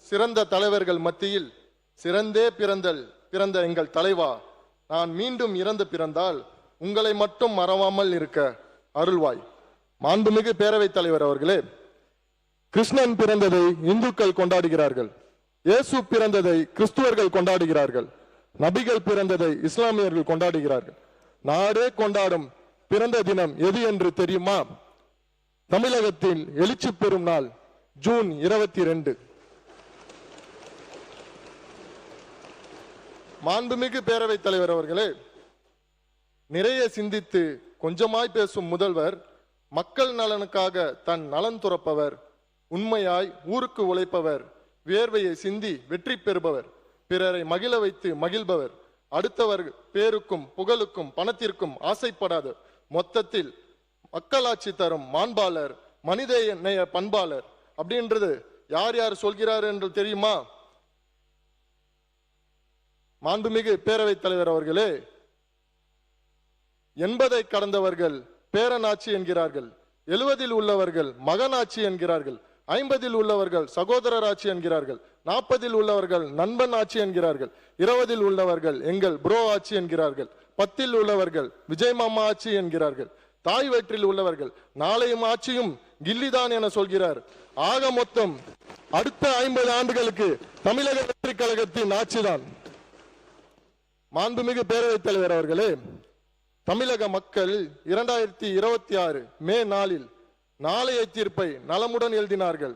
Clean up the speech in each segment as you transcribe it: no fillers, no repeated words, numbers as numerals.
சிறந்த தலைவர்கள் மத்தியில் சிறந்தே பிறந்த எங்கள் தலைவா, நான் மீண்டும் இறந்து பிறந்தால் உங்களை மட்டும் மறவாமல் இருக்க அருள்வாய். மாண்புமிகு பேரவைத் தலைவர் அவர்களே, கிருஷ்ணன் பிறந்ததை இந்துக்கள் கொண்டாடுகிறார்கள், இயேசு பிறந்ததை கிறிஸ்துவர்கள் கொண்டாடுகிறார்கள், நபிகள் பிறந்ததை இஸ்லாமியர்கள் கொண்டாடுகிறார்கள். நாடே கொண்டாடும் பிறந்த தினம் எது என்று தெரியுமா? தமிழகத்தில் எழுச்சி பெறும் நாள் ஜூன் 22. மாண்புமிகு பேரவைத் தலைவர் அவர்களே, நிறைய சிந்தித்து கொஞ்சமாய் பேசும் முதல்வர், மக்கள் நலனுக்காக தன் நலன் துறப்பவர், உண்மையாய் ஊருக்கு உழைப்பவர், வியர்வையை சிந்தி வெற்றி பெறுபவர், பிறரை மகிழ வைத்து மகிழ்பவர், அடுத்தவர் பேருக்கும் புகழுக்கும் பணத்திற்கும் ஆசைப்படாத, மொத்தத்தில் மக்களாட்சி தரும் மாண்பாளர், மனித நேய பண்பாளர் அப்படின்றது யார் யார் சொல்கிறார் என்று தெரியுமா? மாண்புமிகு பேரவைத் தலைவர் அவர்களே, 80 கடந்தவர்கள் பேரனாட்சி என்கிறார்கள், 70 உள்ளவர்கள் மகனாட்சி என்கிறார்கள், 50 உள்ளவர்கள் சகோதரர் ஆட்சி என்கிறார்கள், 40 உள்ளவர்கள் நண்பன் ஆட்சி என்கிறார்கள், 20 உள்ளவர்கள் எங்கள் ப்ரோ ஆட்சி என்கிறார்கள், 10 உள்ளவர்கள் விஜய் மாமா ஆட்சி என்கிறார்கள், தாய் வயிற்றில் உள்ளவர்கள் நாளையும் ஆட்சியும் கில்லிதான் என சொல்கிறார். ஆக மொத்தம் அடுத்த 50 ஆண்டுகளுக்கு தமிழக வெற்றி கழகத்தின் ஆட்சிதான். மாண்புமிகு பேரவைத் தலைவர் அவர்களே, தமிழக மக்கள் 2026 மே 4 நாளைய தீர்ப்பை நலமுடன் எழுதினார்கள்.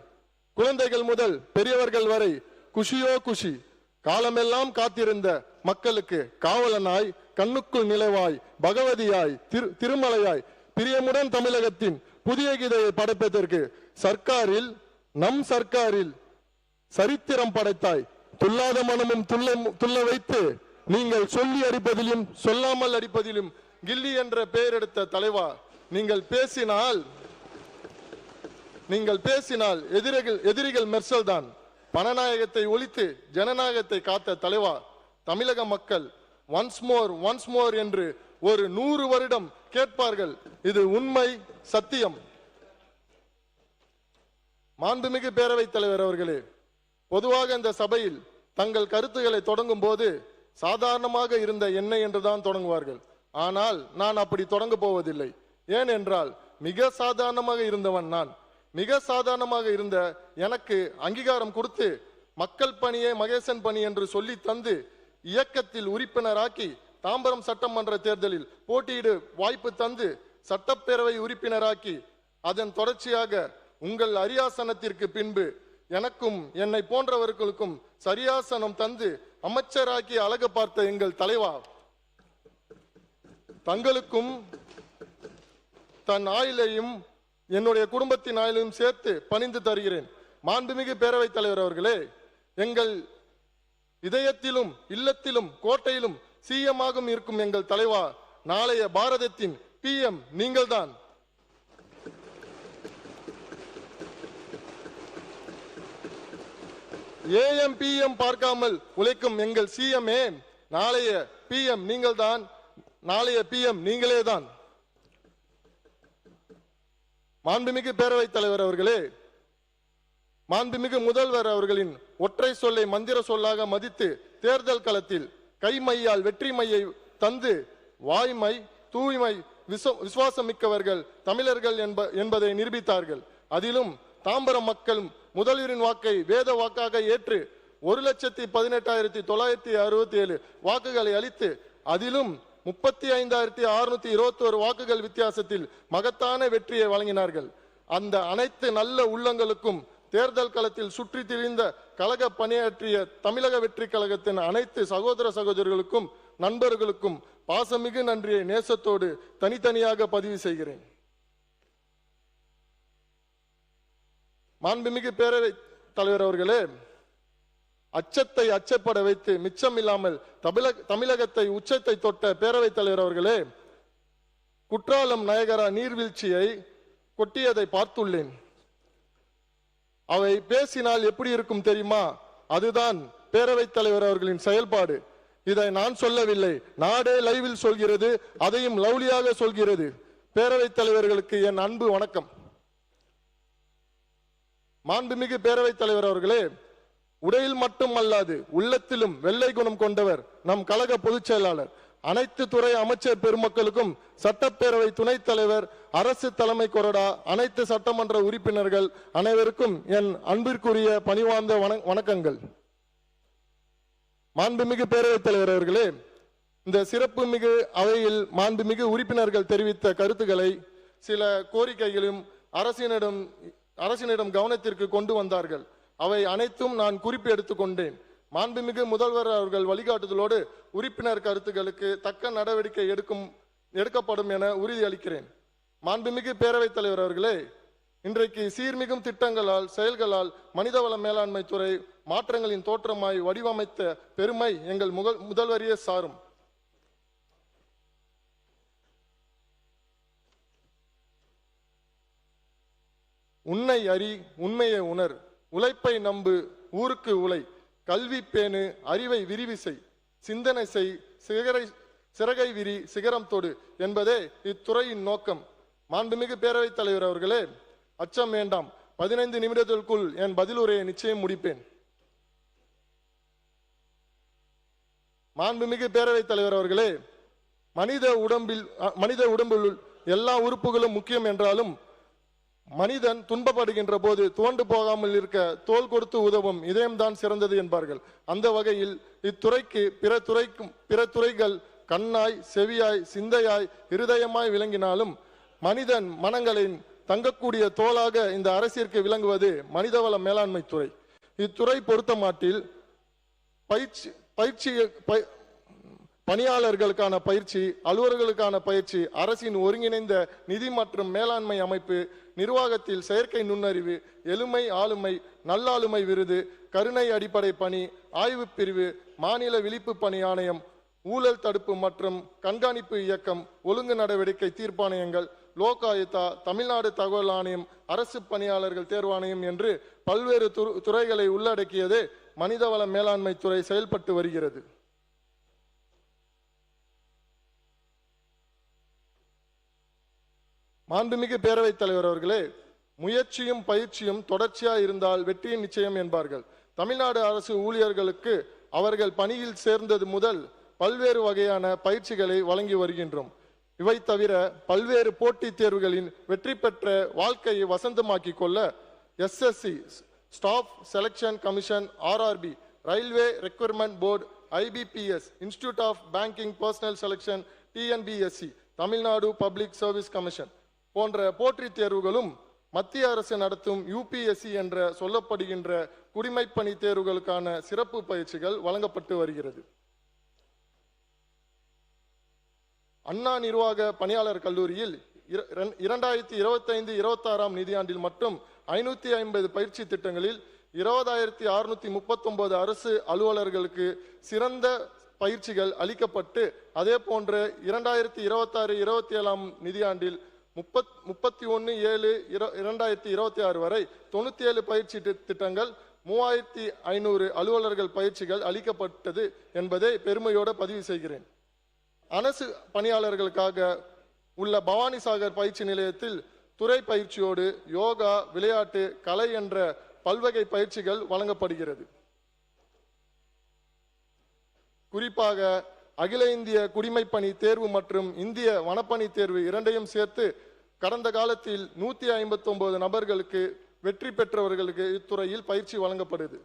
குழந்தைகள் முதல் பெரியவர்கள் வரை குஷியோ குஷி. காலமெல்லாம் காத்திருந்த மக்களுக்கு காவலனாய், கண்ணுக்குள் நிலவாய், பகவதியாய், திருமலையாய், பிரியமுடன் தமிழகத்தின் புதிய கீதையை படைப்பதற்கு நம் சர்க்காரில் சரித்திரம் படைத்தாய். துல்லாத மனமும் துள்ள வைத்து நீங்கள் சொல்லி அடிப்பதிலும் சொல்லாமல் அடிப்பதிலும் கில்லி என்ற பெயர் எடுத்த தலைவா, நீங்கள் பேசினால் எதிரிகள் மெர்சல் தான். பணநாயகத்தை ஒழித்து ஜனநாயகத்தை காத்த தலைவா, தமிழக மக்கள் ஒன்ஸ் மோர் என்று ஒரு 100 வருடம் கேட்பார்கள். இது உண்மை, சத்தியம். மாண்புமிகு பேரவைத் தலைவர் அவர்களே, பொதுவாக இந்த சபையில் தங்கள் கருத்துக்களை தொடங்கும் போது சாதாரணமாக இருந்த என்னை என்றுதான் தொடங்குவார்கள். ஆனால் நான் அப்படி தொடங்க போவதில்லை. ஏனென்றால் மிக சாதாரணமாக இருந்தவன் நான். மிக சாதாரணமாக இருந்த எனக்கு அங்கீகாரம் கொடுத்து மக்கள் பணியே மகேசன் பணி என்று சொல்லி தந்து இயக்கத்தில் உறுப்பினராக்கி தாம்பரம் சட்டமன்ற தேர்தலில் போட்டியிட வாய்ப்பு தந்து சட்டப்பேரவை உறுப்பினராக்கி அதன் தொடர்ச்சியாக உங்கள் அரியாசனத்திற்கு பின்பு எனக்கும் என்னை போன்றவர்களுக்கும் சரியாசனம் தந்து அமைச்சராக்கி அழகு பார்த்த எங்கள் தலைவா, தங்களுக்கும் தன் ஆயுளையும் என்னுடைய குடும்பத்தின் ஆயுளையும் சேர்த்து பணிந்து தருகிறேன். மாண்புமிகு பேரவைத் தலைவர் அவர்களே, எங்கள் இதயத்திலும் இல்லத்திலும் கோட்டையிலும் சிஎம்மாகவும் இருக்கும் எங்கள் தலைவா, நாளைய பாரதத்தின் PM நீங்கள்தான். AM PM பார்க்காமல் உழைக்கும் எங்கள் CMஏ, நாளைய PM நீங்கள்தான், நாளைய PM நீங்களேதான். மாண்புமிகு பேரவைத் தலைவர் அவர்களே, மாண்புமிகு முதல்வர் அவர்களின் ஒற்றை சொல்லை மந்திர சொல்லாக மதித்து தேர்தல் களத்தில் கைமையால் வெற்றி மையை தந்து வாய்மை, தூய்மை, விசுவாசமிக்கவர்கள் தமிழர்கள் என்பதை நிரூபித்தார்கள். அதிலும் தாம்பரம் மக்கள் முதல்வரின் வாக்கை வேத வாக்காக ஏற்று 1,18,967 வாக்குகளை அளித்து அதிலும் 35,621 வாக்குகள் வித்தியாசத்தில் மகத்தான வெற்றியை வழங்கினார்கள். அந்த அனைத்து நல்ல உள்ளங்களுக்கும் தேர்தல் களத்தில் சுற்றி திரிந்த கழக பணியாற்றிய தமிழக வெற்றி கழகத்தின் அனைத்து சகோதர சகோதரிகளுக்கும் நண்பர்களுக்கும் பாசமிகு நன்றியை நேசத்தோடு தனித்தனியாக பதிவு செய்கிறேன். மாண்புமிகு பேரவைத் தலைவர் அவர்களே, அச்சத்தை அச்சப்பட வைத்து மிச்சம் இல்லாமல் தமிழகத்தை உச்சத்தை தொட்ட பேரவைத் தலைவர் அவர்களே, குற்றாலம் நயகரா நீர்வீழ்ச்சியை கொட்டியதை பார்த்துள்ளேன். அவை பேசினால் எப்படி இருக்கும் தெரியுமா? அதுதான் பேரவைத் தலைவர் அவர்களின் செயல்பாடு. இதை நான் சொல்லவில்லை, நாடே லைவில் சொல்கிறது, அதையும் லவ்லியாக சொல்கிறது. பேரவைத் தலைவர்களுக்கு என் அன்பு வணக்கம். மாண்புமிகு பேரவைத் தலைவர் அவர்களே, உடையில் மட்டும் அல்லாது உள்ளத்திலும் வெள்ளை குணம் கொண்டவர் நம் கழக பொதுச் செயலாளர். அனைத்து துறை அமைச்சர் பெருமக்களுக்கும், சட்டப்பேரவை துணைத் தலைவர், அரசு தலைமை கொறடா, அனைத்து சட்டமன்ற உறுப்பினர்கள் அனைவருக்கும் என் அன்பிற்குரிய பணிவார்ந்த வணக்கங்கள். மாண்புமிகு பேரவைத் தலைவர் அவர்களே, இந்த சிறப்பு மிகு அவையில் மாண்புமிகு உறுப்பினர்கள் தெரிவித்த கருத்துக்களை, சில கோரிக்கைகளும் அரசினிடம் கவனத்திற்கு கொண்டு வந்தார்கள். அவை அனைத்தும் நான் குறிப்பு எடுத்துக்கொண்டேன். மாண்புமிகு முதல்வர் அவர்கள் வழிகாட்டுதலோடு உறுப்பினர் கருத்துக்களுக்கு தக்க நடவடிக்கை எடுக்கப்படும் என உறுதியளிக்கிறேன். மாண்புமிகு பேரவைத் தலைவர் அவர்களே, இன்றைக்கு சீர்மிகும் திட்டங்களால் செயல்களால் மனிதவள மேலாண்மை துறை மாற்றங்களின் தோற்றமாய் வடிவமைத்த பெருமை எங்கள் முதல்வரையே சாரும். உன்னை அறி, உண்மையை உணர், உழைப்பை நம்பு, ஊருக்கு உழை, கல்வி பேணு, அறிவை விரிவு செய், சிந்தனை செய், சிறகை விரி, சிகரம் தொடு என்பதே இத்துறையின் நோக்கம். மாண்புமிகு பேரவைத் தலைவர் அவர்களே, அச்சம் வேண்டாம். 15 நிமிடத்திற்குள் என் பதிலுரையை நிச்சயம் முடிப்பேன். மாண்புமிகு பேரவைத் தலைவர் அவர்களே, மனித உடம்பில் எல்லா உறுப்புகளும் முக்கியம் என்றாலும் மனிதன் துன்பப்படுகின்ற போது துவண்டு போகாமல் இருக்க தோள் கொடுத்து உதவும் இதயம்தான் சிறந்தது என்பார்கள். அந்த வகையில் இத்துறைக்கு பிற துறைகள் கண்ணாய், செவியாய், சிந்தையாய், இருதயமாய் விளங்கினாலும் மனிதன் மனங்களின் தங்கக்கூடிய தோளாக இந்த அரசிற்கு விளங்குவது மனிதவள மேலாண்மை துறை. இத்துறை பொறுத்தமாட்டில் பணியாளர்களுக்கான பயிற்சி, அலுவலர்களுக்கான பயிற்சி, அரசின் ஒருங்கிணைந்த நிதி மற்றும் மேலாண்மை அமைப்பு, நிர்வாகத்தில் செயற்கை நுண்ணறிவு, எளிமை ஆளுமை, நல்லாளுமை விருது, கருணை அடிப்படை பணி, ஆய்வு பிரிவு, மாநில விழிப்பு பணி ஆணையம், ஊழல் தடுப்பு மற்றும் கண்காணிப்பு இயக்கம், ஒழுங்கு நடவடிக்கை தீர்ப்பாணையங்கள், லோக் ஆயுக்தா, தமிழ்நாடு தகவல் ஆணையம், அரசு பணியாளர்கள் தேர்வாணையம் என்று பல்வேறு துறைகளை உள்ளடக்கியது மனிதவள மேலாண்மை துறை செயல்பட்டு வருகிறது. மாண்புமிகு பேரவைத் தலைவர் அவர்களே, முயற்சியும் பயிற்சியும் தொடர்ச்சியாக இருந்தால் வெற்றியின் நிச்சயம் என்பார்கள். தமிழ்நாடு அரசு ஊழியர்களுக்கு அவர்கள் பணியில் சேர்ந்தது முதல் பல்வேறு வகையான பயிற்சிகளை வழங்கி வருகின்றோம். இவை தவிர பல்வேறு போட்டித் தேர்வுகளின் வெற்றி பெற்ற வாழ்க்கையை வசந்தமாக்கிக் கொள்ள SSC, staff selection commission, RRB, railway recruitment board, IBPS, institute of banking personnel selection, TNBSC, Tamil Nadu public service commission போன்ற போட்டித் தேர்வுகளும் மத்திய அரசு நடத்தும் UPSC என்ற சொல்லப்படுகின்ற குடிமைப்பணி தேர்வுகளுக்கான சிறப்பு பயிற்சிகள் வழங்கப்பட்டு வருகிறது. அண்ணா நிர்வாக பணியாளர் கல்லூரியில் 2025-26 நிதியாண்டில் மட்டும் 550 பயிற்சி திட்டங்களில் 20,639 அரசு அலுவலர்களுக்கு சிறந்த பயிற்சிகள் அளிக்கப்பட்டு, அதே போன்று 2026-27 நிதியாண்டில் 31/7/2026 வரை 97 பயிற்சி திட்டங்கள் 3500 அலுவலர்கள் பயிற்சிகள் அளிக்கப்பட்டது என்பதை பெருமையோடு பதிவு செய்கிறேன். அரசு பணியாளர்களுக்காக உள்ள பவானிசாகர் பயிற்சி நிலையத்தில் துறை பயிற்சியோடு யோகா, விளையாட்டு, கலை என்ற பல்வகை பயிற்சிகள் வழங்கப்படுகிறது. குறிப்பாக அகில இந்திய குடிமைப்பணி தேர்வு மற்றும் இந்திய வனப்பணி தேர்வு இரண்டையும் சேர்த்து கடந்த காலத்தில் 159 நபர்களுக்கு வெற்றி பெற்றவர்களுக்கு இத்துறையில் பயிற்சி வழங்கப்படுது.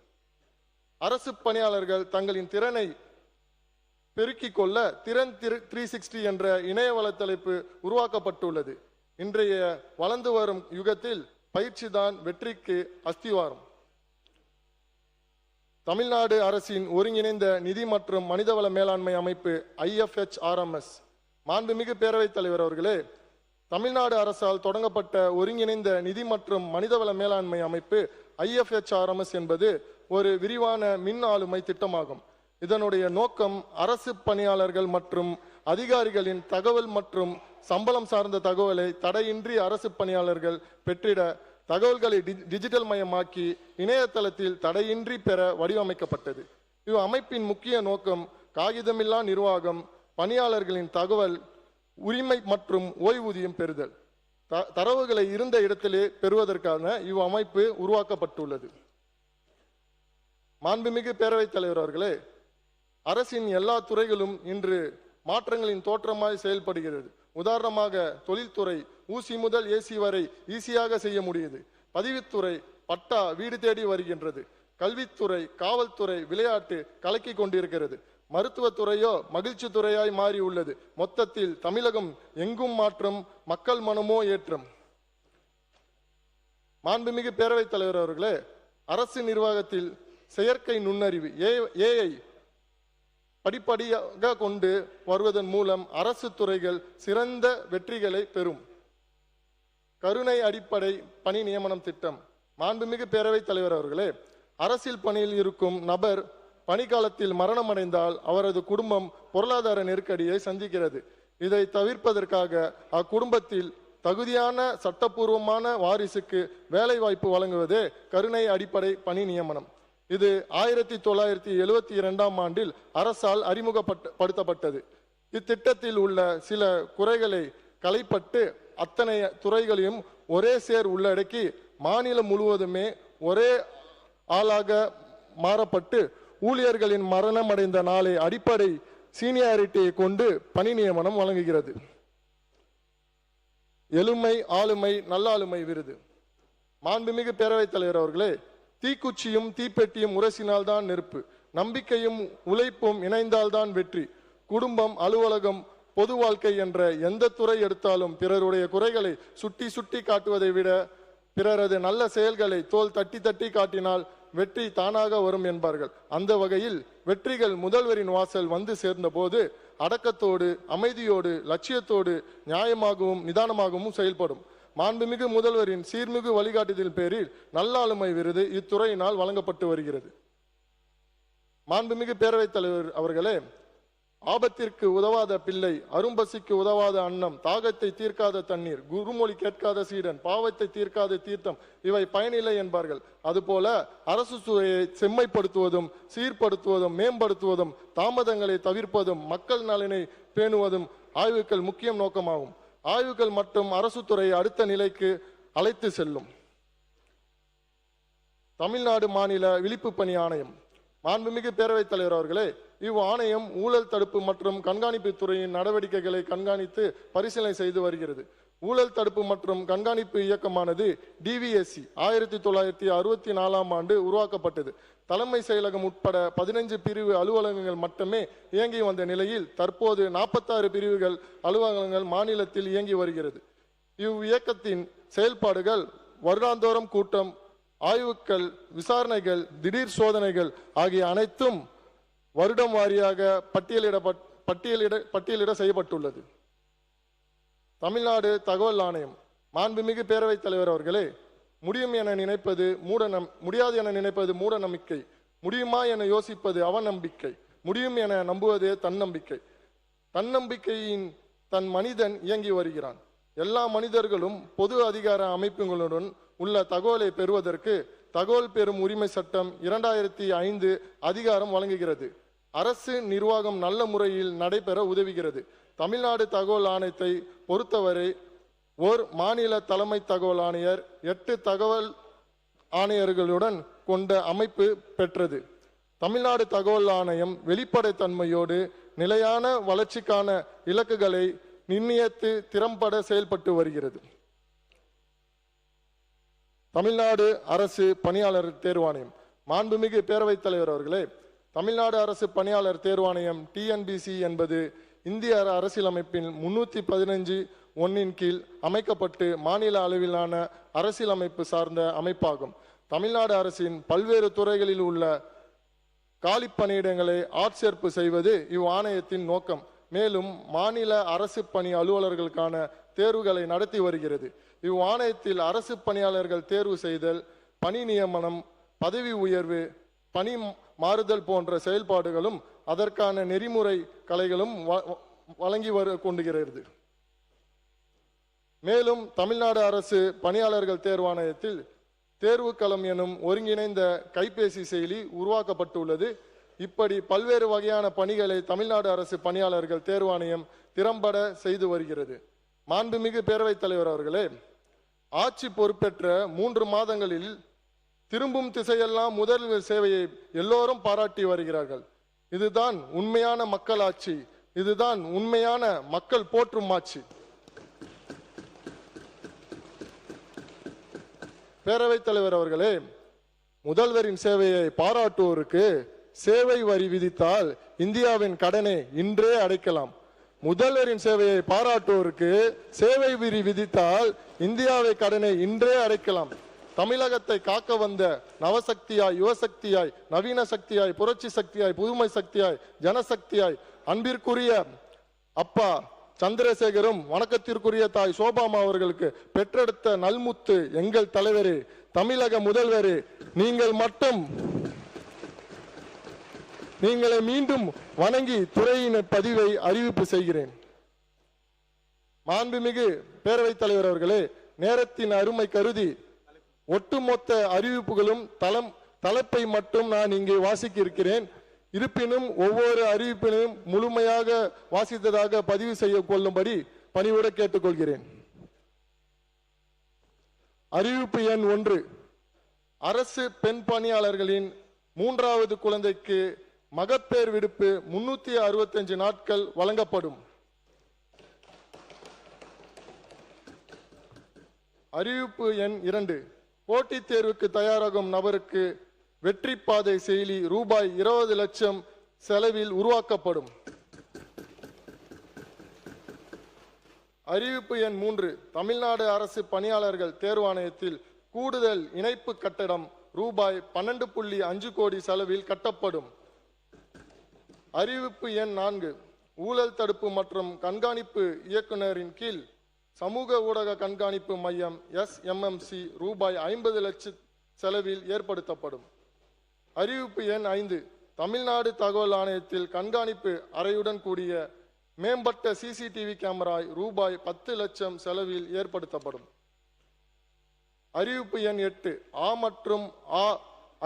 அரசு பணியாளர்கள் தங்களின் திறனை பெருக்கிக் கொள்ள திறன் 360 என்ற இணைய வலைத்தளப்பு உருவாக்கப்பட்டுள்ளது. இன்றைய வளர்ந்து வரும் யுகத்தில் பயிற்சி தான் வெற்றிக்கு அஸ்திவாரம். தமிழ்நாடு அரசின் ஒருங்கிணைந்த நிதி மற்றும் மனிதவள மேலாண்மை அமைப்பு IFHRMS. மாண்புமிகு பேரவைத் தலைவர் அவர்களே, தமிழ்நாடு அரசால் தொடங்கப்பட்ட ஒருங்கிணைந்த நிதி மற்றும் மனிதவள மேலாண்மை அமைப்பு IFHRMS என்பது ஒரு விரிவான மின் ஆளுமை திட்டமாகும். இதனுடைய நோக்கம் அரசு பணியாளர்கள் மற்றும் அதிகாரிகளின் தகவல் மற்றும் சம்பளம் சார்ந்த தகவலை தடையின்றி அரசு பணியாளர்கள் பெற்றிட தகவல்களை டிஜிட்டல் மயமாக்கி இணையதளத்தில் தடையின்றி பெற வடிவமைக்கப்பட்டது. இவ் அமைப்பின் முக்கிய நோக்கம் காகிதமில்லா நிர்வாகம், பணியாளர்களின் தகவல் உரிமை மற்றும் ஓய்வூதியம் பெறுதல். தரவுகளை இருந்த இடத்திலே பெறுவதற்கான இவ்வமைப்பு உருவாக்கப்பட்டுள்ளது. மாண்புமிகு பேரவைத் தலைவர் அவர்களே, அரசின் எல்லா துறைகளும் இன்று மாற்றங்களின் தோற்றமாய் செயல்படுகிறது. உதாரணமாக தொழில்துறை ஊசி முதல் ஏசி வரை ஈஸியாக செய்ய முடியுது. பதிவுத்துறை பட்டா வீடு தேடி வருகின்றது. கல்வித்துறை, காவல்துறை, விளையாட்டு கலக்கி கொண்டிருக்கிறது. மருத்துவத்துறையோ மகிழ்ச்சி துறையாய் மாறி உள்ளது. மொத்தத்தில் தமிழகம் எங்கும் மாற்றம், மக்கள் மனமோ ஏற்றம். மாண்புமிகு பேரவைத் தலைவர் அவர்களே, அரசு நிர்வாகத்தில் செயற்கை நுண்ணறிவு ஏஐ படிப்படியாக கொண்டு வருவதன் மூலம் அரசு துறைகள் சிறந்த வெற்றிகளை பெறும். கருணை அடிப்படை பணி நியமனம் திட்டம். மாண்புமிகு பேரவைத் தலைவர் அவர்களே, அரசியல் பணியில் இருக்கும் நபர் பணிக்காலத்தில் மரணமடைந்தால் அவரது குடும்பம் பொருளாதார நெருக்கடியை சந்திக்கிறது. இதை தவிர்ப்பதற்காக அக்குடும்பத்தில் தகுதியான சட்டப்பூர்வமான வாரிசுக்கு வேலை வாய்ப்பு வழங்குவதே கருணை அடிப்படை பணி நியமனம். இது 1972ஆம் ஆண்டில் அரசால் அறிமுகப்படுத்தப்பட்டது. இத்திட்டத்தில் உள்ள சில குறைகளை களைப்பட்டு அத்தனை துறைகளையும் ஒரே சேர் உள்ளடக்கி மாநிலம் முழுவதுமே ஒரே ஆளாக மாறப்பட்டு ஊழியர்களின் மரணமடைந்த நாளை அடிப்படை சீனியாரிட்டியை கொண்டு பணி நியமனம் வழங்குகிறது. எழுமை ஆளுமை நல்லாளுமை விருது. மாண்புமிகு பேரவைத் தலைவர் அவர்களே, தீக்குச்சியும் தீப்பெட்டியும் உரசினால்தான் நெருப்பு, நம்பிக்கையும் உழைப்பும் இணைந்தால்தான் வெற்றி. குடும்பம், அலுவலகம், பொது வாழ்க்கை என்ற எந்த துறை எடுத்தாலும் பிறருடைய குறைகளை சுட்டி சுட்டி காட்டுவதை விட பிறரது நல்ல செயல்களை தோல் தட்டி தட்டி காட்டினால் வெற்றி தானாக வரும் என்பார்கள். அந்த வகையில் வெற்றிகள் முதல்வரின் வாசல் வந்து சேர்ந்த போது அடக்கத்தோடு, அமைதியோடு, லட்சியத்தோடு, நியாயமாகவும் நிதானமாகவும் செயல்படும். மாண்புமிகு முதல்வரின் சீர்மிகு வழிகாட்டுதல் பேரில் நல்லாளுமை விருது இத்துறையினால் வழங்கப்பட்டு வருகிறது. மாண்புமிகு பேரவைத் தலைவர் அவர்களே, ஆபத்திற்கு உதவாத பிள்ளை, அரும்பசிக்கு உதவாத அன்னம், தாகத்தை தீர்க்காத தண்ணீர், குருமொழி கேட்காத சீடன், பாவத்தை தீர்க்காத தீர்த்தம் இவை பயனில்லை என்பார்கள். அதுபோல அரசு துறையை செம்மைப்படுத்துவதும் சீர்படுத்துவதும் மேம்படுத்துவதும் தாமதங்களை தவிர்ப்பதும் மக்கள் நலனை பேணுவதும் ஆய்வுகள் முக்கிய நோக்கமாகும். ஆய்வுகள் மற்றும் அரசு துறையை அடுத்த நிலைக்கு அழைத்து செல்லும். தமிழ்நாடு மாநில விழிப்பு பணி ஆணையம். மாண்புமிகு பேரவைத் தலைவர் அவர்களே, இவ் ஆணையம் ஊழல் தடுப்பு மற்றும் கண்காணிப்பு துறையின் நடவடிக்கைகளை கண்காணித்து பரிசீலனை செய்து வருகிறது. ஊழல் தடுப்பு மற்றும் கண்காணிப்பு இயக்கமானது டிவிஎஸ்சி 1964ஆம் ஆண்டு உருவாக்கப்பட்டது. தலைமை செயலகம் உட்பட 15 பிரிவு அலுவலகங்கள் மட்டுமே இயங்கி வந்த நிலையில் தற்போது 46 பிரிவுகள் அலுவலகங்கள் மாநிலத்தில் இயங்கி வருகிறது. இவ் இயக்கத்தின் செயல்பாடுகள் வருடாந்தோறும் கூட்டம், ஆய்வுகள், விசாரணைகள், திடீர் சோதனைகள் ஆகிய அனைத்தும் வருடம் வாரியாக பட்டியலிட செய்யப்பட்டுள்ளது. தமிழ்நாடு தகவல் ஆணையம். மாண்புமிகு பேரவைத் தலைவர் அவர்களே, முடியாது என நினைப்பது மூட நம்பிக்கை, முடியுமா என யோசிப்பது அவநம்பிக்கை, முடியும் என நம்புவதே தன்னம்பிக்கை. தன்னம்பிக்கையின் தன் மனிதன் இயங்கி வருகிறான். எல்லா மனிதர்களும் பொது அதிகார அமைப்புகளுடன் உள்ள தகவலை பெறுவதற்கு தகவல் பெறும் உரிமை சட்டம் 2005 அதிகாரம் வழங்குகிறது. அரசு நிர்வாகம் நல்ல முறையில் நடைபெற உதவுகிறது. தமிழ்நாடு தகவல் ஆணையத்தை பொறுத்தவரை ஓர் மாநில தலைமை தகவல் ஆணையர் 8 தகவல் ஆணையர்களுடன் கொண்ட அமைப்பு பெற்றது. தமிழ்நாடு தகவல் ஆணையம் வெளிப்படைத்தன்மையோடு நிலையான வளர்ச்சிக்கான இலக்குகளை நிர்ணயித்து திறம்பட செயல்பட்டு வருகிறது. தமிழ்நாடு அரசு பணியாளர் தேர்வாணையம். மாண்புமிகு பேரவைத் தலைவர் அவர்களே, தமிழ்நாடு அரசு பணியாளர் தேர்வாணையம் டிஎன்பிசி என்பது இந்திய அரசியலமைப்பின் 315(1) கீழ் அமைக்கப்பட்டு மாநில அளவிலான அரசியலமைப்பு சார்ந்த அமைப்பாகும். தமிழ்நாடு அரசின் பல்வேறு துறைகளில் உள்ள காலி பணியிடங்களை ஆட்சேர்ப்பு செய்வது இவ் ஆணையத்தின் நோக்கம். மேலும் மாநில அரசு பணி அலுவலர்களுக்கான தேர்வுகளை நடத்தி வருகிறது. இவ் ஆணையத்தில் அரசு பணியாளர்கள் தேர்வு செய்தல், பணி நியமனம், பதவி உயர்வு, பணி மாறுதல் போன்ற செயல்பாடுகளும் அதற்கான நெறிமுறை கலைகளும் வழங்கி கொண்டுகிறது. மேலும் தமிழ்நாடு அரசு பணியாளர்கள் தேர்வாணையத்தில் தேர்வுக்களம் எனும் ஒருங்கிணைந்த கைபேசி செயலி உருவாக்கப்பட்டுள்ளது. இப்படி பல்வேறு வகையான பணிகளை தமிழ்நாடு அரசு பணியாளர்கள் தேர்வாணையம் திறம்பட செய்து வருகிறது. மாண்புமிகு பேரவைத் தலைவர் அவர்களே, ஆட்சி பொறுப்பேற்ற 3 மாதங்களில் திரும்பும் திசையெல்லாம் முதல்வர் சேவையை எல்லோரும் பாராட்டி வருகிறார்கள். இதுதான் உண்மையான மக்கள் ஆட்சி, இதுதான் உண்மையான மக்கள் போற்றும் ஆட்சி. பேரவைத் தலைவர் அவர்களே, முதல்வரின் சேவையை பாராட்டுவோருக்கு சேவை வரி விதித்தால் இந்தியாவின் கடனை இன்றே அடைக்கலாம். முதல்வரின் சேவையை பாராட்டுவோருக்கு சேவை வரி விதித்தால் இந்தியாவை கடனை இன்றே அடைக்கலாம். தமிழகத்தை காக்க வந்த நவசக்தியாய், யுவசக்தியாய், நவீன சக்தியாய், புரட்சி சக்தியாய், புதுமை சக்தியாய், ஜனசக்தியாய் அன்பிற்குரிய அப்பா சந்திரசேகரும் வணக்கத்திற்குரிய தாய் சோபாமா அவர்களுக்கு பெற்றெடுத்த நல்முத்து எங்கள் தலைவரே, தமிழக முதல்வரே, நீங்களை மீண்டும் வணங்கி துறையின் பதிவை அறிவிப்பு செய்கிறேன். மாண்புமிகு பேரவைத் தலைவர் அவர்களே, நேரத்தின் அருமை கருதி ஒட்டுமொத்த அறிவிப்புகளும் தலைப்பை மட்டும் நான் இங்கே வாசிக்க இருக்கிறேன். இருப்பினும் ஒவ்வொரு அறிவிப்பினையும் முழுமையாக வாசித்ததாக பதிவு செய்ய கொள்ளும்படி பணிவோடு கேட்டுக்கொள்கிறேன். அறிவிப்பு எண் 1, அரசு பெண் பணியாளர்களின் 3வது குழந்தைக்கு மகப்பேறு விடுப்பு 365 நாட்கள் வழங்கப்படும். அறிவிப்பு எண் 2, போட்டித் தேர்வுக்கு தயாராகும் நபருக்கு வெற்றி பாதை செயலி ரூபாய் 20 லட்சம் செலவில் உருவாக்கப்படும். அறிவிப்பு எண் 3, தமிழ்நாடு அரசு பணியாளர்கள் தேர்வாணையத்தில் கூடுதல் இணைப்பு கட்டடம் ரூபாய் 12.5 கோடி செலவில் கட்டப்படும். அறிவிப்பு எண் 4, ஊழல் தடுப்பு மற்றும் கண்காணிப்பு இயக்குநரின் கீழ் சமூக ஊடக கண்காணிப்பு மையம் SMMC ரூபாய் 50 லட்சம் செலவில் ஏற்படுத்தப்படும். அறிவிப்பு எண் 5, தமிழ்நாடு தகவல் ஆணையத்தில் கண்காணிப்பு அறையுடன் கூடிய மேம்பட்ட CCTV கேமரா ரூபாய் 10 லட்சம் செலவில் ஏற்படுத்தப்படும். அறிவிப்பு எண் 8, ஆ மற்றும் ஆ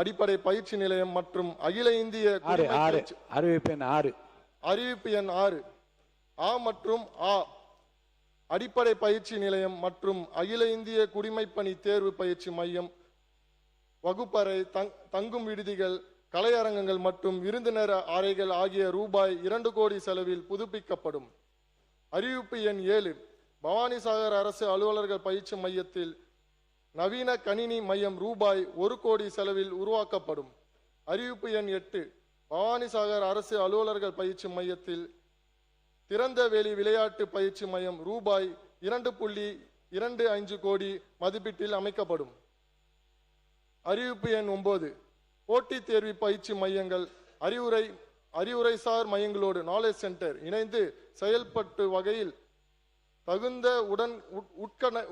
அடிப்படை பயிற்சி நிலையம் மற்றும் அகில இந்திய அறிவிப்பு எண் 6, ஆ மற்றும் ஆ அடிப்படை பயிற்சி நிலையம் மற்றும் அகில இந்திய குடிமைப்பணி தேர்வு பயிற்சி மையம் வகுப்பறை, தங்கும் விடுதிகள், கலையரங்கங்கள் மற்றும் விருந்தினர் அறைகள் ஆகிய ரூபாய் 2 கோடி செலவில் புதுப்பிக்கப்படும். அறிவிப்பு எண் 7, பவானிசாகர் அரசு அலுவலர்கள் பயிற்சி மையத்தில் நவீன கணினி மையம் ரூபாய் 1 கோடி செலவில் உருவாக்கப்படும். அறிவிப்பு எண் 8, பவானிசாகர் அரசு அலுவலர்கள் பயிற்சி மையத்தில் திறந்த வெளி விளையாட்டு பயிற்சி மையம் ரூபாய் 2.25 கோடி மதிப்பீட்டில் அமைக்கப்படும். அறிவிப்பு எண் 9, போட்டித் தேர்வு பயிற்சி மையங்கள் அறிவுரைசார் மையங்களோடு நாலேஜ் சென்டர் இணைந்து செயல்பட்டு வகையில் தகுந்த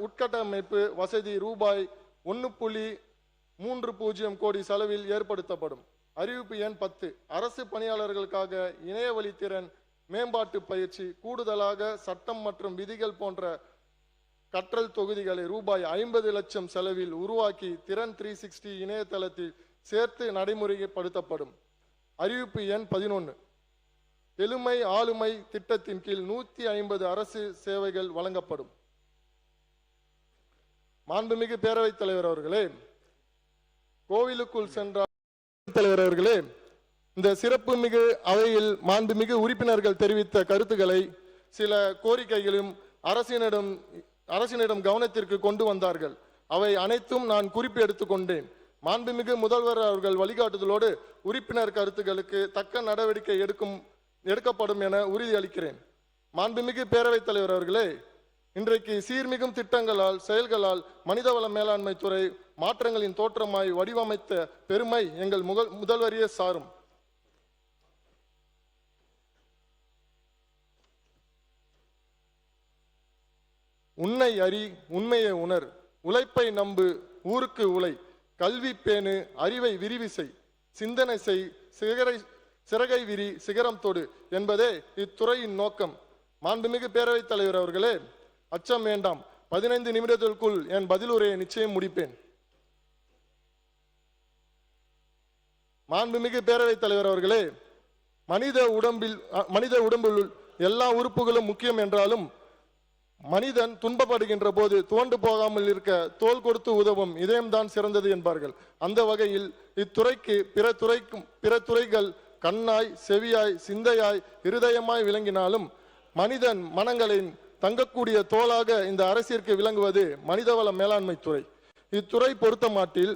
உட்கட்டமைப்பு வசதி ரூபாய் 1.30 கோடி செலவில் ஏற்படுத்தப்படும். அறிவிப்பு எண் 10, அரசு பணியாளர்களுக்காக இணையவழி திறன் மேம்பாட்டு பயிற்சி கூடுதலாக சட்டம் மற்றும் விதிகள் போன்ற கற்றல் தொகுதிகளை ரூபாய் 50 லட்சம் செலவில் உருவாக்கி திறன் 360 இணையதளத்தில் சேர்த்து நடைமுறைப்படுத்தப்படும். அறிவிப்பு எண் 11, எளிமை ஆளுமை திட்டத்தின் கீழ் 150 அரசு சேவைகள் வழங்கப்படும். மாண்புமிகு பேரவைத் தலைவர் அவர்களே, கோவிலுக்குள் சென்ற தலைவர் அவர்களே, இந்த சிறப்பு மிகு அவையில் மாண்புமிகு உறுப்பினர்கள் தெரிவித்த கருத்துக்களை சில கோரிக்கைகளும் அரசினிடம் கவனத்திற்கு கொண்டு வந்தார்கள். அவை அனைத்தும் நான் குறிப்பு எடுத்துக்கொண்டேன். மாண்புமிகு முதல்வர் அவர்கள் வழிகாட்டுதலோடு உறுப்பினர் கருத்துக்களுக்கு தக்க நடவடிக்கை எடுக்கப்படும் என உறுதியளிக்கிறேன். மாண்புமிகு பேரவைத் தலைவர் அவர்களே, இன்றைக்கு சீர்மிகும் திட்டங்களால் செயல்களால் மனிதவள மேலாண்மை துறை மாற்றங்களின் தோற்றமாய் வடிவமைத்த பெருமை எங்கள் முதல்வரையே சாரும். உன்னை அறி, உண்மையை உணர், உழைப்பை நம்பு, ஊருக்கு உழை, கல்வி பேணு, அறிவை விரிவு செய், சிந்தனை செய், சிறகை விரி, சிகரம் தொடு என்பதே இத்துறையின் நோக்கம். மாண்புமிகு பேரவைத் தலைவர் அவர்களே, அச்சம் வேண்டாம். 15 நிமிடத்திற்குள் என் பதிலுரையை நிச்சயம் முடிப்பேன். மாண்புமிகு பேரவைத் தலைவர் அவர்களே, மனித உடம்பில் எல்லா உறுப்புகளும் முக்கியம் என்றாலும் மனிதன் துன்பப்படுகின்ற போது துவண்டு போகாமல் இருக்க தோள் கொடுத்து உதவும் இதயம்தான் சிறந்தது என்பார்கள். அந்த வகையில் இத்துறைக்கு பிற துறைகள் கண்ணாய், செவியாய், சிந்தையாய், இருதயமாய் விளங்கினாலும் மனிதன் மனங்களின் தங்கக்கூடிய தோளாக இந்த அரசிற்கு விளங்குவது மனிதவள மேலாண்மை துறை. இத்துறை பொறுத்தமாட்டில்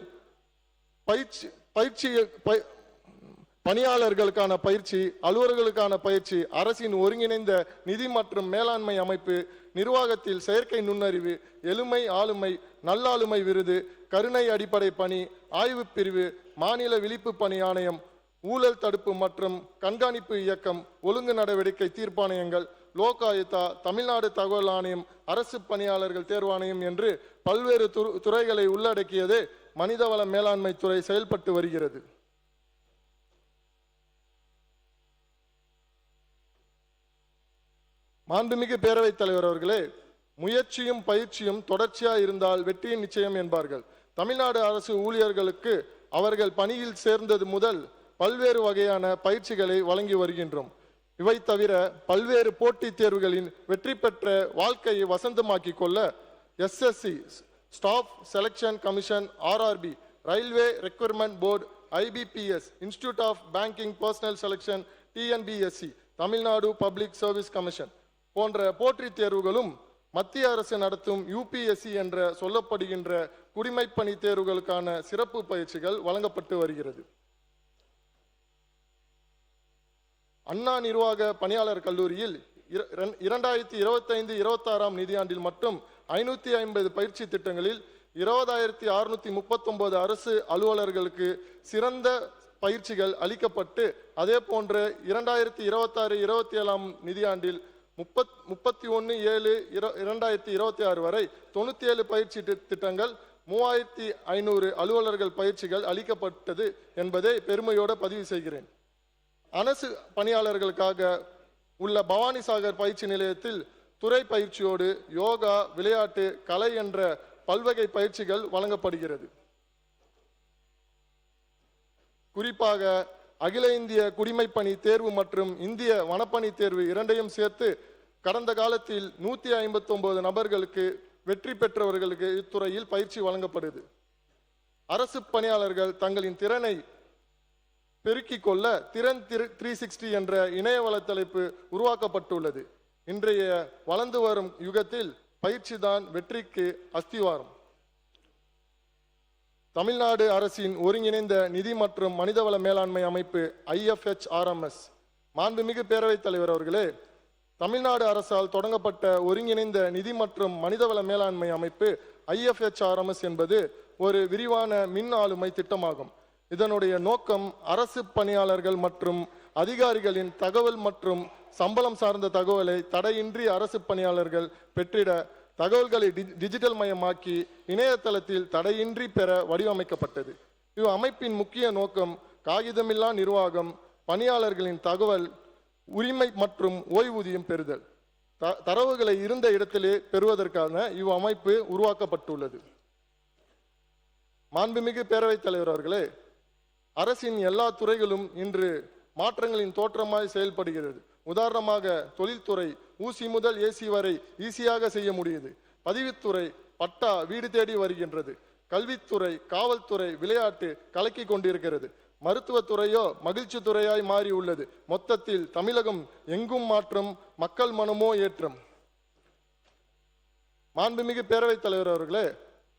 பணியாளர்களுக்கான பயிற்சி, அலுவலர்களுக்கான பயிற்சி, அரசின் ஒருங்கிணைந்த நிதி மற்றும் மேலாண்மை அமைப்பு, நிர்வாகத்தில் செயற்கை நுண்ணறிவு, எளிமை ஆளுமை, நல்லாளுமை விருது, கருணை அடிப்படை பணி, ஆய்வு பிரிவு, மாநில விழிப்பு பணி ஆணையம், ஊழல் தடுப்பு மற்றும் கண்காணிப்பு இயக்கம், ஒழுங்கு நடவடிக்கை தீர்ப்பாணையங்கள், லோக் ஆயுக்தா, தமிழ்நாடு தகவல் ஆணையம், அரசு பணியாளர்கள் தேர்வாணையம் என்று பல்வேறு துறைகளை உள்ளடக்கியது மனிதவள மேலாண்மை துறை செயல்பட்டு வருகிறது. மாண்புமிகு பேரவைத் தலைவர் அவர்களே, முயற்சியும் பயிற்சியும் தொடர்ச்சியாக இருந்தால் வெற்றியின் நிச்சயம் என்பார்கள். தமிழ்நாடு அரசு ஊழியர்களுக்கு அவர்கள் பணியில் சேர்ந்தது முதல் பல்வேறு வகையான பயிற்சிகளை வழங்கி வருகின்றோம். இவை தவிர பல்வேறு போட்டித் தேர்வுகளின் வெற்றி பெற்ற வாழ்க்கையை வசந்தமாக்கி கொள்ள SSC staff selection commission, RRB, railway recruitment board, IBPS, institute of banking personnel selection, TNBSC, Tamil Nadu public service commission போன்ற போட்டித் தேர்வுகளும் மத்திய அரசு நடத்தும் UPSC என்ற சொல்லப்படுகின்ற குடிமைப்பணி தேர்வுகளுக்கான சிறப்பு பயிற்சிகள் வழங்கப்பட்டு வருகிறது. அண்ணா நிர்வாக பணியாளர் கல்லூரியில் 2025-26 நிதியாண்டில் மட்டும் 550 பயிற்சி திட்டங்களில் 20,639 அரசு அலுவலர்களுக்கு சிறந்த பயிற்சிகள் அளிக்கப்பட்டு, அதே போன்று 2026-27 நிதியாண்டில் 31/7/2026 வரை 97 பயிற்சி திட்டங்கள் 3500 அலுவலர்கள் பயிற்சிகள் அளிக்கப்பட்டது என்பதை பெருமையோடு பதிவு செய்கிறேன். அரசு பணியாளர்களுக்காக உள்ள பவானிசாகர் பயிற்சி நிலையத்தில் துறை பயிற்சியோடு யோகா, விளையாட்டு, கலை என்ற பல்வகை பயிற்சிகள் வழங்கப்படுகிறது. குறிப்பாக அகில இந்திய குடிமைப்பணி தேர்வு மற்றும் இந்திய வனப்பணி தேர்வு இரண்டையும் சேர்த்து கடந்த காலத்தில் 159 நபர்களுக்கு வெற்றி பெற்றவர்களுக்கு இத்துறையில் பயிற்சி வழங்கப்படுது. அரசு பணியாளர்கள் தங்களின் திறனை பெருக்கிக் கொள்ள திறன் 360 என்ற இணைய வலைத்தளப்பு உருவாக்கப்பட்டுள்ளது. இன்றைய வளர்ந்து வரும் யுகத்தில் பயிற்சி தான் வெற்றிக்கு அஸ்திவாரம். தமிழ்நாடு அரசின் ஒருங்கிணைந்த நிதி மற்றும் மனிதவள மேலாண்மை அமைப்பு IFHRMS. மாண்புமிகு பேரவைத் தலைவர் அவர்களே, தமிழ்நாடு அரசால் தொடங்கப்பட்ட ஒருங்கிணைந்த நிதி மற்றும் மனிதவள மேலாண்மை அமைப்பு IFHRMS என்பது ஒரு விரிவான மின் ஆளுமை திட்டமாகும். இதனுடைய நோக்கம் அரசு பணியாளர்கள் மற்றும் அதிகாரிகளின் தகவல் மற்றும் சம்பளம் சார்ந்த தகவலை தடையின்றி அரசு பணியாளர்கள் பெற்றிட தகவல்களை டிஜிட்டல் மயமாக்கி இணையதளத்தில் தடையின்றி பெற வடிவமைக்கப்பட்டது. இவ் அமைப்பின் முக்கிய நோக்கம் காகிதமில்லா நிர்வாகம், பணியாளர்களின் தகவல் உரிமை மற்றும் ஓய்வூதியம் பெறுதல். தரவுகளை இருந்த இடத்திலே பெறுவதற்கான இவ் அமைப்பு உருவாக்கப்பட்டுள்ளது. மாண்புமிகு பேரவைத் தலைவர் அவர்களே, அரசின் எல்லா துறைகளும் இன்று மாற்றங்களின் தோற்றமாய் செயல்படுகிறது. உதாரணமாக தொழில்துறை ஊசி முதல் ஏசி வரை ஈஸியாக செய்ய முடியுது. பதிவுத்துறை பட்டா வீடு தேடி வருகின்றது. கல்வித்துறை, காவல்துறை, விளையாட்டு கலக்கி கொண்டிருக்கிறது. மருத்துவத்துறையோ மகிழ்ச்சி துறையாய் மாறி உள்ளது. மொத்தத்தில் தமிழகம் எங்கும் மாற்றம், மக்கள் மனமோ ஏற்றம். மாண்புமிகு பேரவைத் தலைவர் அவர்களே,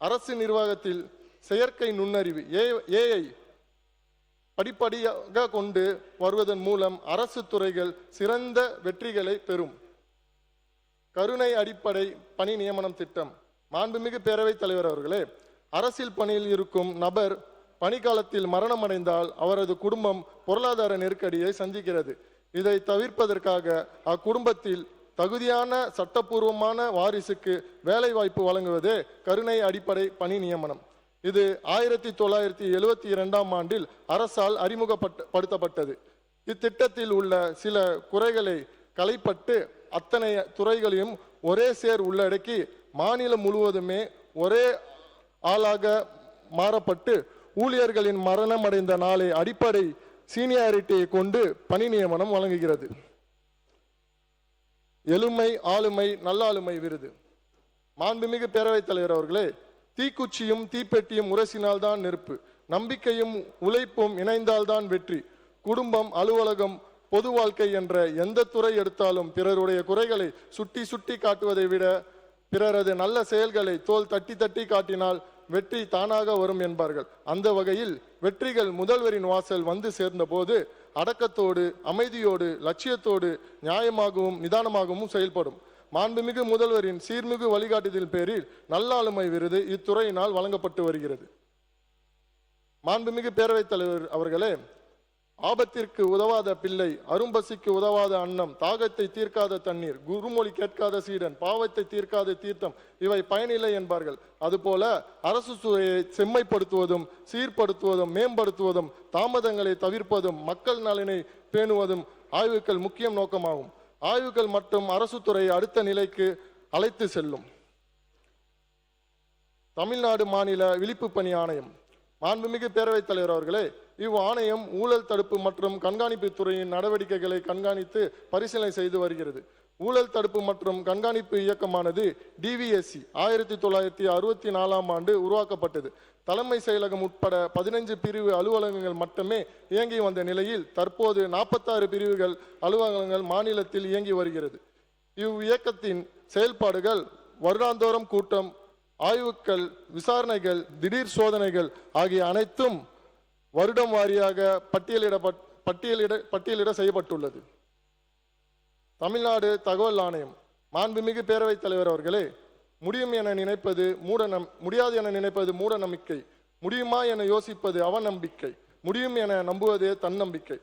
அரசு நிர்வாகத்தில் செயற்கை நுண்ணறிவு AI படிப்படியாக கொண்டு வருவதன் மூலம் அரசு துறைகள் சிறந்த வெற்றிகளை பெறும். கருணை அடிப்படை பணி நியமனம் திட்டம். மாண்புமிகு பேரவைத் தலைவர் அவர்களே, அரசியல் பணியில் இருக்கும் நபர் பணிக்காலத்தில் மரணமடைந்தால் அவரது குடும்பம் பொருளாதார நெருக்கடியை சந்திக்கிறது. இதை தவிர்ப்பதற்காக அக்குடும்பத்தில் தகுதியான சட்டப்பூர்வமான வாரிசுக்கு வேலை வாய்ப்பு வழங்குவதே கருணை அடிப்படை பணி நியமனம். இது 1972 ஆண்டில் அரசால் அறிமுகப்படுத்தப்பட்டது. இத்திட்டத்தில் உள்ள சில குறைகளை களைப்பட்டு அத்தனை துறைகளையும் ஒரே சேர் உள்ளடக்கி மாநிலம் முழுவதுமே ஒரே ஆளாக மாறப்பட்டு ஊழியர்களின் மரணம் அடைந்த நாளை அடிப்படை சீனியாரிட்டியை கொண்டு பணி நியமனம் வழங்குகிறது. எழுமை ஆளுமை நல்லாளுமை விருது. மாண்புமிகு பேரவைத் தலைவர் அவர்களே, தீக்குச்சியும் தீப்பெட்டியும் உரசினால்தான் நெருப்பு, நம்பிக்கையும் உழைப்பும் இணைந்தால்தான் வெற்றி. குடும்பம், அலுவலகம், பொது வாழ்க்கை என்ற எந்த துறை எடுத்தாலும் பிறருடைய குறைகளை சுட்டி சுட்டி காட்டுவதை விட பிறரது நல்ல செயல்களை தோள் தட்டி தட்டி காட்டினால் வெற்றி தானாக வரும் என்பார்கள். அந்த வகையில் வெற்றிகள் முதல்வரின் வாசல் வந்து சேர்ந்த போது அடக்கத்தோடு, அமைதியோடு, லட்சியத்தோடு, நியாயமாகவும் நிதானமாகவும் செயல்படும். மாண்புமிகு முதல்வரின் சீர்மிகு வழிகாட்டுதல் பேரில் நல்லாளுமை விருது இத்துறையினால் வழங்கப்பட்டு வருகிறது. மாண்புமிகு பேரவைத் தலைவர் அவர்களே, ஆபத்திற்கு உதவாத பிள்ளை, அரும்பசிக்கு உதவாத அன்னம், தாகத்தை தீர்க்காத தண்ணீர், குருமொழி கேட்காத சீடன், பாவத்தை தீர்க்காத தீர்த்தம் இவை பயனில்லை என்பார்கள். அதுபோல அரசு துறையை செம்மைப்படுத்துவதும் சீர்படுத்துவதும் மேம்படுத்துவதும் தாமதங்களை தவிர்ப்பதும் மக்கள் நலனை பேணுவதும் ஆய்வுகள் முக்கிய நோக்கமாகும். ஆய்வுகள் மற்றும் அரசு துறையை அடுத்த நிலைக்கு அழைத்து செல்லும். தமிழ்நாடு மாநில விழிப்பு பணி ஆணையம். மாண்புமிகு பேரவைத் தலைவர் அவர்களே, இவ் ஆணையம் ஊழல் தடுப்பு மற்றும் கண்காணிப்பு துறையின் நடவடிக்கைகளை கண்காணித்து பரிசீலனை செய்து வருகிறது. ஊழல் தடுப்பு மற்றும் கண்காணிப்பு இயக்கமானது டிவிஎஸ்சி 1964ஆம் ஆண்டு உருவாக்கப்பட்டது. தலைமை செயலகம் உட்பட 15 பிரிவு அலுவலகங்கள் மட்டுமே இயங்கி வந்த நிலையில் தற்போது 46 பிரிவுகள் அலுவலகங்கள் மாநிலத்தில் இயங்கி வருகிறது. இவ் இயக்கத்தின் செயல்பாடுகள் வருடாந்தோறும் கூட்டம், ஆய்வுகள், விசாரணைகள், திடீர் சோதனைகள் ஆகிய அனைத்தும் வருடம் வாரியாக பட்டியலிட செய்யப்பட்டுள்ளது. தமிழ்நாடு தகவல் ஆணையம். மாண்புமிகு பேரவைத் தலைவர் அவர்களே, முடியும் என நினைப்பது முடியாது என நினைப்பது மூட நம்பிக்கை, முடியுமா என யோசிப்பது அவநம்பிக்கை, முடியும் என நம்புவதே தன்னம்பிக்கை.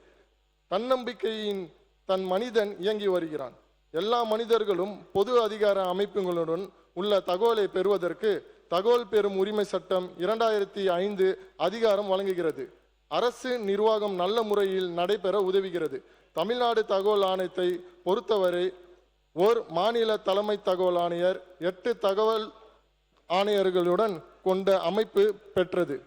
தன்னம்பிக்கையின் தன் மனிதன் இயங்கி வருகிறான். எல்லா மனிதர்களும் பொது அதிகார அமைப்புகளுடன் உள்ள தகவலை பெறுவதற்கு தகவல் பெறும் உரிமை சட்டம் 2005 அதிகாரம் வழங்குகிறது. அரசு நிர்வாகம் நல்ல முறையில் நடைபெற உதவுகிறது. தமிழ்நாடு தகவல் ஆணையத்தை பொறுத்தவரை ஓர் மாநில தலைமை தகவல் ஆணையர் 8 தகவல் ஆணையர்களுடன் கொண்ட அமைப்பு பெற்றது.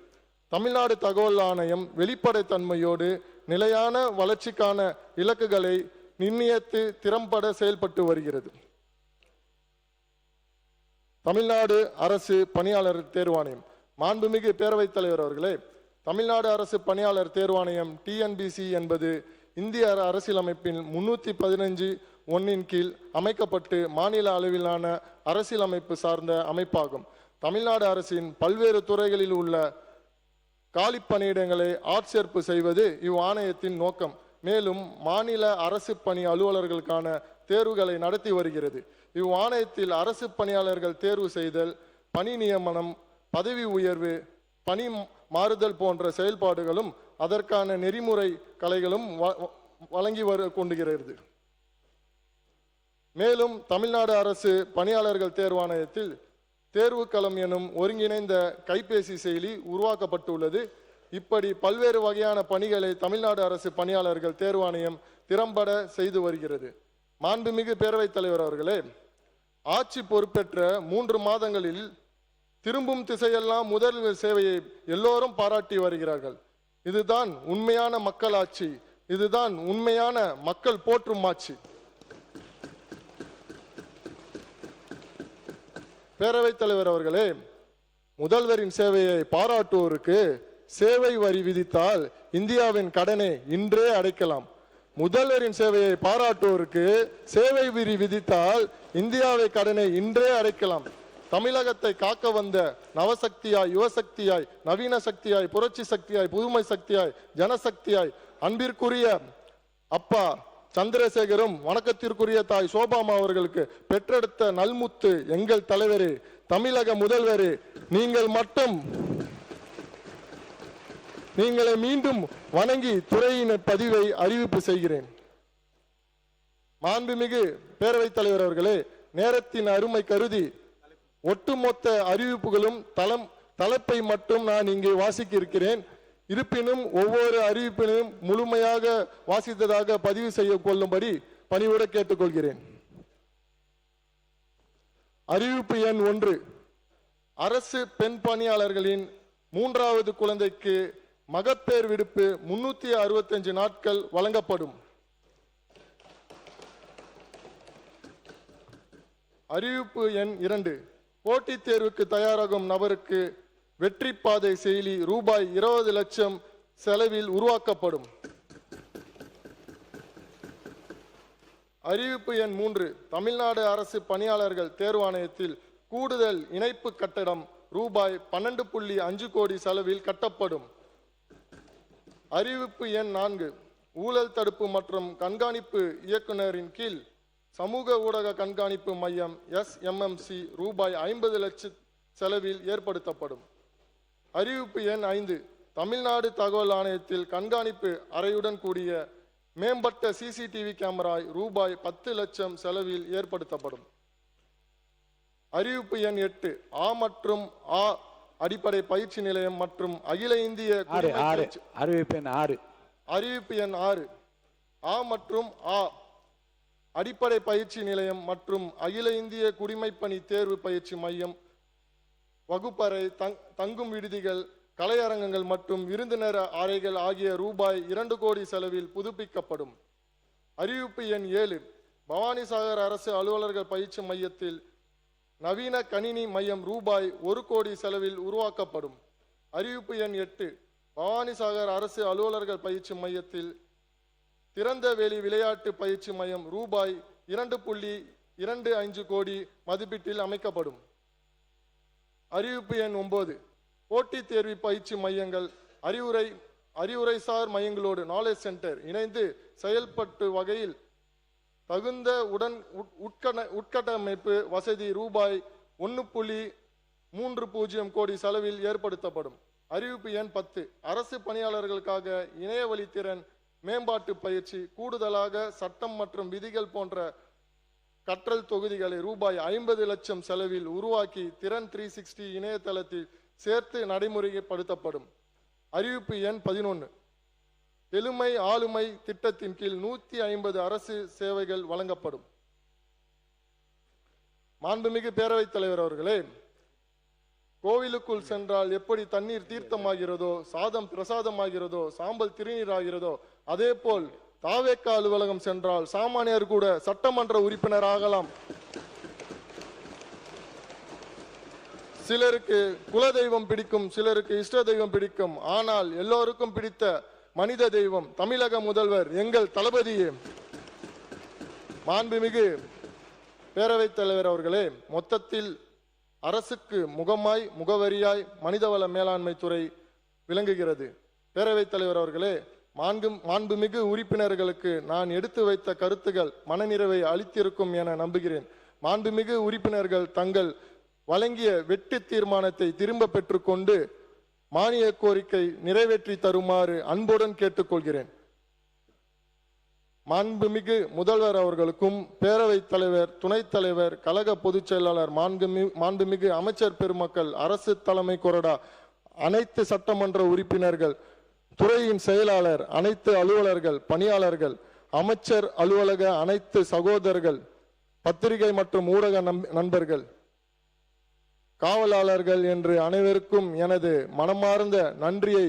தமிழ்நாடு தகவல் ஆணையம் வெளிப்படைத்தன்மையோடு நிலையான வளர்ச்சிக்கான இலக்குகளை நிர்ணயித்து திறம்பட செயல்பட்டு வருகிறது. தமிழ்நாடு அரசு பணியாளர் தேர்வாணையம். மாண்புமிகு பேரவைத் தலைவர் அவர்களே, தமிழ்நாடு அரசு பணியாளர் தேர்வாணையம் TNBC என்பது இந்திய அரசியலமைப்பின் 315(1) கீழ் அமைக்கப்பட்டு மாநில அளவிலான அரசியலமைப்பு சார்ந்த அமைப்பாகும். தமிழ்நாடு அரசின் பல்வேறு துறைகளில் உள்ள காலி பணியிடங்களை ஆட்சேர்ப்பு செய்வது இவ் ஆணையத்தின் நோக்கம். மேலும் மாநில அரசு பணி அலுவலர்களுக்கான தேர்வுகளை நடத்தி வருகிறது. இவ் ஆணையத்தில் அரசு பணியாளர்கள் தேர்வு செய்தல், பணி நியமனம், பதவி உயர்வு, பணி மாறுதல் போன்ற செயல்பாடுகளும் அதற்கான நெறிமுறை கலைகளும் வழங்கி கொண்டுகிறது. மேலும் தமிழ்நாடு அரசு பணியாளர்கள் தேர்வாணையத்தில் தேர்வுக்களம் எனும் ஒருங்கிணைந்த கைபேசி செயலி உருவாக்கப்பட்டுள்ளது. இப்படி பல்வேறு வகையான பணிகளை தமிழ்நாடு அரசு பணியாளர்கள் தேர்வாணையம் திறம்பட செய்து வருகிறது. மாண்புமிகு பேரவைத் தலைவர் அவர்களே, ஆட்சி பொறுப்பேற்ற 3 மாதங்களில் திரும்பும் திசையெல்லாம் முதல்வர் சேவையை எல்லோரும் பாராட்டி வருகிறார்கள். இதுதான் உண்மையான மக்கள் ஆட்சி, இதுதான் உண்மையான மக்கள் போற்றும் ஆட்சி. பேரவைத் தலைவர் அவர்களே, முதல்வரின் சேவையை பாராட்டுவோருக்கு சேவை வரி விதித்தால் இந்தியாவின் கடனை இன்றே அடைக்கலாம். முதல்வரின் சேவையை பாராட்டுவோருக்கு சேவை வரி விதித்தால் இந்தியாவை கடனை இன்றே அடைக்கலாம். தமிழகத்தை காக்க வந்த நவசக்தியாய், யுவசக்தியாய், நவீன சக்தியாய், புரட்சி சக்தியாய், புதுமை சக்தியாய், ஜனசக்தியாய் அன்பிற்குரிய அப்பா சந்திரசேகரும் வணக்கத்திற்குரிய தாய் சோபாமா அவர்களுக்கு பெற்றெடுத்த நல்முத்து எங்கள் தலைவரே, தமிழக முதல்வரே, நீங்களை மீண்டும் வணங்கி துறையின் பதிவை அறிவிப்பு செய்கிறேன். மாண்புமிகு பேரவைத் தலைவர் அவர்களே, நேரத்தின் அருமை கருதி ஒட்டுமொத்த அறிவிப்புகளும் தலைப்பை மட்டும் நான் இங்கே வாசிக்க இருக்கிறேன். இருப்பினும் ஒவ்வொரு அறிவிப்பினும் முழுமையாக வாசித்ததாக பதிவு செய்ய கொள்ளும்படி பணிவுடன் கேட்டுக்கொள்கிறேன். அறிவிப்பு எண் 1. அரசு பெண் பணியாளர்களின் 3வது குழந்தைக்கு மகப்பேறு விடுப்பு 365 நாட்கள் வழங்கப்படும். அறிவிப்பு எண் 2, போட்டித் தேர்வுக்கு தயாராகும் நபருக்கு வெற்றி பாதை செயலி ரூபாய் 20 லட்சம் செலவில் உருவாக்கப்படும். அறிவிப்பு எண் 3, தமிழ்நாடு அரசு பணியாளர்கள் தேர்வாணையத்தில் கூடுதல் இணைப்பு கட்டடம் ரூபாய் 12.5 கோடி செலவில் கட்டப்படும். அறிவிப்பு எண் 4, ஊழல் தடுப்பு மற்றும் கண்காணிப்பு இயக்குநரின் கீழ் சமூக ஊடக கண்காணிப்பு மையம் SMMC ரூபாய் 50 லட்சம் செலவில் ஏற்படுத்தப்படும். அறிவிப்பு எண் 5, தமிழ்நாடு தகவல் ஆணையத்தில் கண்காணிப்பு அறையுடன் கூடிய மேம்பட்ட CCTV கேமரா ரூபாய் 10 லட்சம் செலவில் ஏற்படுத்தப்படும். அறிவிப்பு எண் 8, ஆ மற்றும் ஆ அடிப்படை பயிற்சி நிலையம் மற்றும் அகில இந்திய அறிவிப்பு எண் 6, ஆ மற்றும் ஆ அடிப்படை பயிற்சி நிலையம் மற்றும் அகில இந்திய குடிமைப்பணி தேர்வு பயிற்சி மையம் வகுப்பறை, தங்கும் விடுதிகள், கலையரங்கங்கள் மற்றும் விருந்தினர் அறைகள் ஆகிய ரூபாய் 2 கோடி செலவில் புதுப்பிக்கப்படும். அறிவிப்பு எண் 7, பவானிசாகர் அரசு அலுவலர்கள் பயிற்சி மையத்தில் நவீன கணினி மையம் ரூபாய் 1 கோடி செலவில் உருவாக்கப்படும். அறிவிப்பு எண் 8, பவானிசாகர் அரசு அலுவலர்கள் பயிற்சி மையத்தில் திறந்த வெளி விளையாட்டு பயிற்சி மையம் ரூபாய் 2.25 கோடி மதிப்பீட்டில் அமைக்கப்படும். அறிவிப்பு எண் 9, போட்டித் தேர்வு பயிற்சி மையங்கள் அறிவுரைசார் மையங்களோடு நாலேஜ் சென்டர் இணைந்து செயல்பட்டு வகையில் தகுந்த உட்கட்டமைப்பு வசதி ரூபாய் 1.30 கோடி செலவில் ஏற்படுத்தப்படும். அறிவிப்பு எண் 10, அரசு பணியாளர்களுக்காக இணையவழி திறன் மேம்பாட்டு பயிற்சி கூடுதலாக சட்டம் மற்றும் விதிகள் போன்ற கற்றல் தொகுதிகளை ரூபாய் 50 லட்சம் செலவில் உருவாக்கி திறன் 360 இணையதளத்தில் சேர்த்து நடைமுறைப்படுத்தப்படும். அறிவிப்பு எண் 11, எளிமை ஆளுமை திட்டத்தின் கீழ் 150 அரசு சேவைகள் வழங்கப்படும். மாண்புமிகு பேரவைத் தலைவர் அவர்களே, கோவிலுக்குள் சென்றால் எப்படி தண்ணீர் தீர்த்தமாகிறதோ, சாதம் பிரசாதமாகிறதோ, சாம்பல் திருநீர் ஆகிறதோ, அதே போல் தாவேக்கா அலுவலகம் சென்றால் சாமானியர் கூட சட்டமன்ற உறுப்பினர் ஆகலாம். சிலருக்கு குலதெய்வம் பிடிக்கும், சிலருக்கு இஷ்ட தெய்வம் பிடிக்கும். ஆனால் எல்லோருக்கும் பிடித்த மனித தெய்வம் தமிழக முதல்வர் எங்கள் தளபதியே. மாண்புமிகு பேரவைத் தலைவர் அவர்களே, மொத்தத்தில் அரசுக்கு முகமாய் முகவரியாய் மனிதவள மேலாண்மை துறை விளங்குகிறது. பேரவைத் தலைவர் அவர்களே, மாண்புமிகு உறுப்பினர்களுக்கு நான் எடுத்து வைத்த கருத்துகள் மனநிறைவை அளித்திருக்கும் என நம்புகிறேன். மாண்புமிகு உறுப்பினர்கள் தங்கள் வழங்கிய வெட்டு தீர்மானத்தை திரும்ப பெற்றுக்கொண்டு மானிய கோரிக்கை நிறைவேற்றி தருமாறு அன்புடன் கேட்டுக்கொள்கிறேன். மாண்புமிகு முதல்வர் அவர்களுக்கும் பேரவைத் தலைவர், துணைத் தலைவர், கழக பொதுச் செயலாளர், மாண்புமிகு அமைச்சர் பெருமக்கள், அரசு தலைமை கொறடா, அனைத்து சட்டமன்ற உறுப்பினர்கள், துறையின் செயலாளர், அனைத்து அலுவலர்கள், பணியாளர்கள், அமைச்சர் அலுவலக அனைத்து சகோதரர்கள், பத்திரிகை மற்றும் ஊடக நண்பர்கள், காவலாளர்கள் என்று அனைவருக்கும் எனது மனமார்ந்த நன்றியை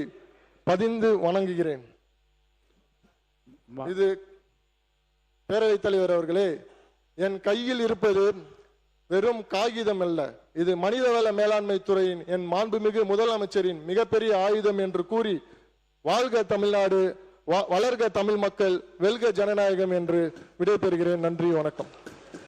பதிந்து வணங்குகிறேன். இது பேரவைத் தலைவர் அவர்களே, என் கையில் இருப்பது வெறும் காகிதம் அல்ல, இது மனிதவள மேலாண்மை துறையின் என் மாண்புமிகு முதலமைச்சரின் மிகப்பெரிய ஆயுதம் என்று கூறி, வாழ்க தமிழ்நாடு, வளர்க தமிழ் மக்கள், வெல்க ஜனநாயகம் என்று விடைபெறுகிறேன். நன்றி, வணக்கம்.